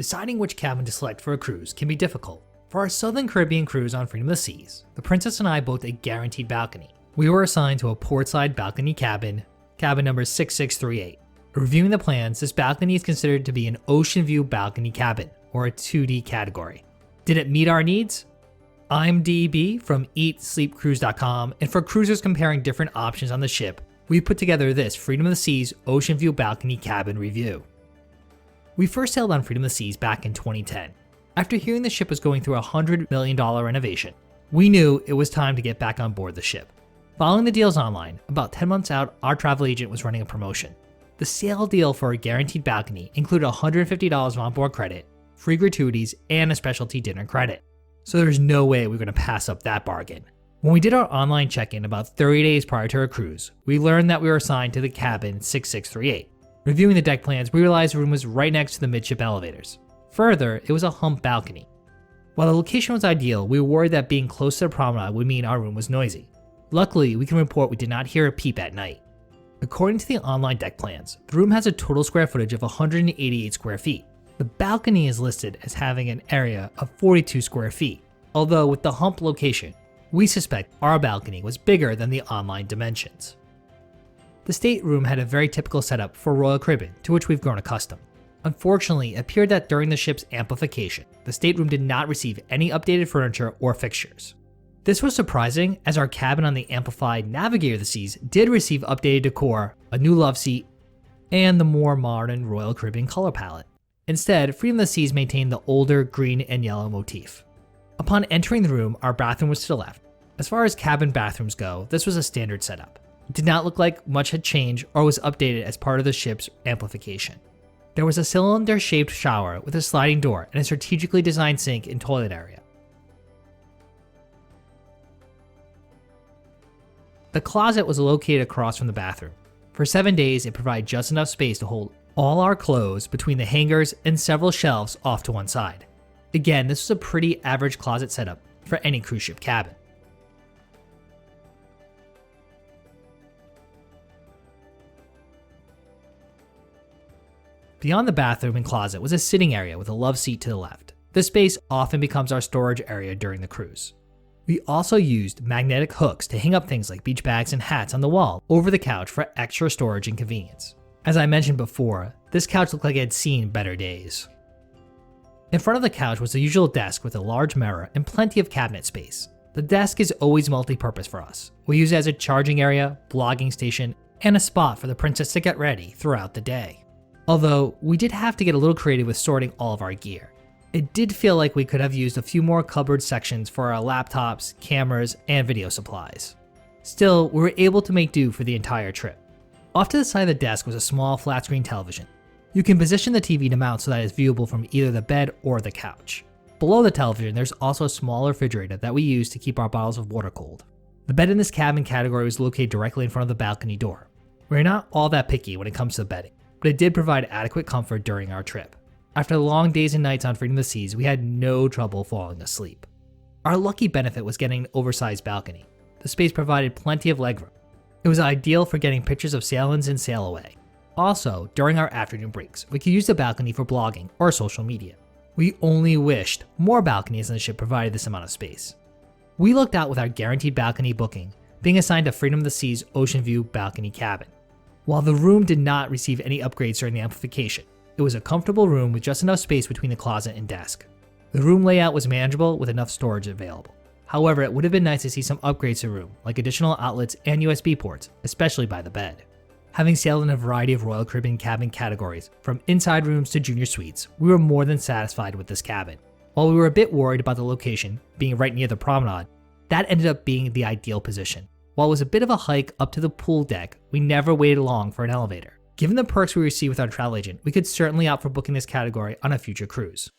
Deciding which cabin to select for a cruise can be difficult. For our Southern Caribbean cruise on Freedom of the Seas, the Princess and I booked a guaranteed balcony. We were assigned to a portside balcony cabin number 6638. Reviewing the plans, this balcony is considered to be an ocean view balcony cabin, or a 2D category. Did it meet our needs? I'm DB from eatsleepcruise.com, and for cruisers comparing different options on the ship, we put together this Freedom of the Seas Ocean View Balcony Cabin review. We first sailed on Freedom of the Seas back in 2010. After hearing the ship was going through a $100 million renovation, we knew it was time to get back on board the ship. Following the deals online, about 10 months out, our travel agent was running a promotion. The sale deal for a guaranteed balcony included $150 of onboard credit, free gratuities, and a specialty dinner credit. So there's no way we were going to pass up that bargain. When we did our online check-in about 30 days prior to our cruise, we learned that we were assigned to the cabin 6638. Reviewing the deck plans, we realized the room was right next to the midship elevators. Further, it was a hump balcony. While the location was ideal, we were worried that being close to the promenade would mean our room was noisy. Luckily, we can report we did not hear a peep at night. According to the online deck plans, the room has a total square footage of 188 square feet. The balcony is listed as having an area of 42 square feet, although with the hump location, we suspect our balcony was bigger than the online dimensions. The stateroom had a very typical setup for Royal Caribbean, to which we've grown accustomed. Unfortunately, it appeared that during the ship's amplification, the stateroom did not receive any updated furniture or fixtures. This was surprising, as our cabin on the amplified Navigator of the Seas did receive updated decor, a new love seat, and the more modern Royal Caribbean color palette. Instead, Freedom of the Seas maintained the older green and yellow motif. Upon entering the room, our bathroom was to the left. As far as cabin bathrooms go, this was a standard setup. It did not look like much had changed or was updated as part of the ship's amplification. There was a cylinder-shaped shower with a sliding door and a strategically designed sink and toilet area. The closet was located across from the bathroom. For 7 days, it provided just enough space to hold all our clothes between the hangers and several shelves off to one side. Again, this was a pretty average closet setup for any cruise ship cabin. Beyond the bathroom and closet was a sitting area with a love seat to the left. This space often becomes our storage area during the cruise. We also used magnetic hooks to hang up things like beach bags and hats on the wall over the couch for extra storage and convenience. As I mentioned before, this couch looked like it had seen better days. In front of the couch was the usual desk with a large mirror and plenty of cabinet space. The desk is always multi-purpose for us. We use it as a charging area, blogging station, and a spot for the princess to get ready throughout the day. Although, we did have to get a little creative with sorting all of our gear. It did feel like we could have used a few more cupboard sections for our laptops, cameras, and video supplies. Still, we were able to make do for the entire trip. Off to the side of the desk was a small flat screen television. You can position the TV to mount so that it's viewable from either the bed or the couch. Below the television, there's also a small refrigerator that we use to keep our bottles of water cold. The bed in this cabin category was located directly in front of the balcony door. We're not all that picky when it comes to bedding, but it did provide adequate comfort during our trip. After long days and nights on Freedom of the Seas, we had no trouble falling asleep. Our lucky benefit was getting an oversized balcony. The space provided plenty of legroom. It was ideal for getting pictures of sail-ins and sail-away. Also, during our afternoon breaks, we could use the balcony for blogging or social media. We only wished more balconies on the ship provided this amount of space. We looked out with our guaranteed balcony booking, being assigned to Freedom of the Seas Ocean View Balcony Cabin. While the room did not receive any upgrades during the amplification, it was a comfortable room with just enough space between the closet and desk. The room layout was manageable with enough storage available. However, it would have been nice to see some upgrades to the room, like additional outlets and USB ports, especially by the bed. Having sailed in a variety of Royal Caribbean cabin categories, from inside rooms to junior suites, we were more than satisfied with this cabin. While we were a bit worried about the location, being right near the promenade, that ended up being the ideal position. While it was a bit of a hike up to the pool deck, we never waited long for an elevator. Given the perks we received with our travel agent, we could certainly opt for booking this category on a future cruise.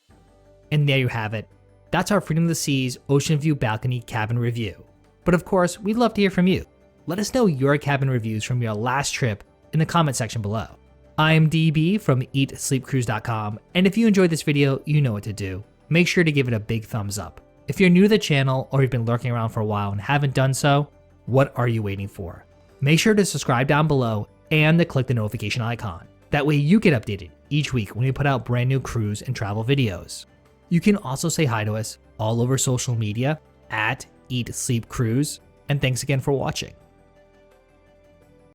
And there you have it. That's our Freedom of the Seas Ocean View Balcony Cabin review. But of course, we'd love to hear from you. Let us know your cabin reviews from your last trip in the comment section below. I'm DB from eatsleepcruise.com, and if you enjoyed this video, you know what to do. Make sure to give it a big thumbs up. If you're new to the channel or you've been lurking around for a while and haven't done so, what are you waiting for? Make sure to subscribe down below and to click the notification icon. That way you get updated each week when we put out brand new cruise and travel videos. You can also say hi to us all over social media at Eat Sleep Cruise, and thanks again for watching.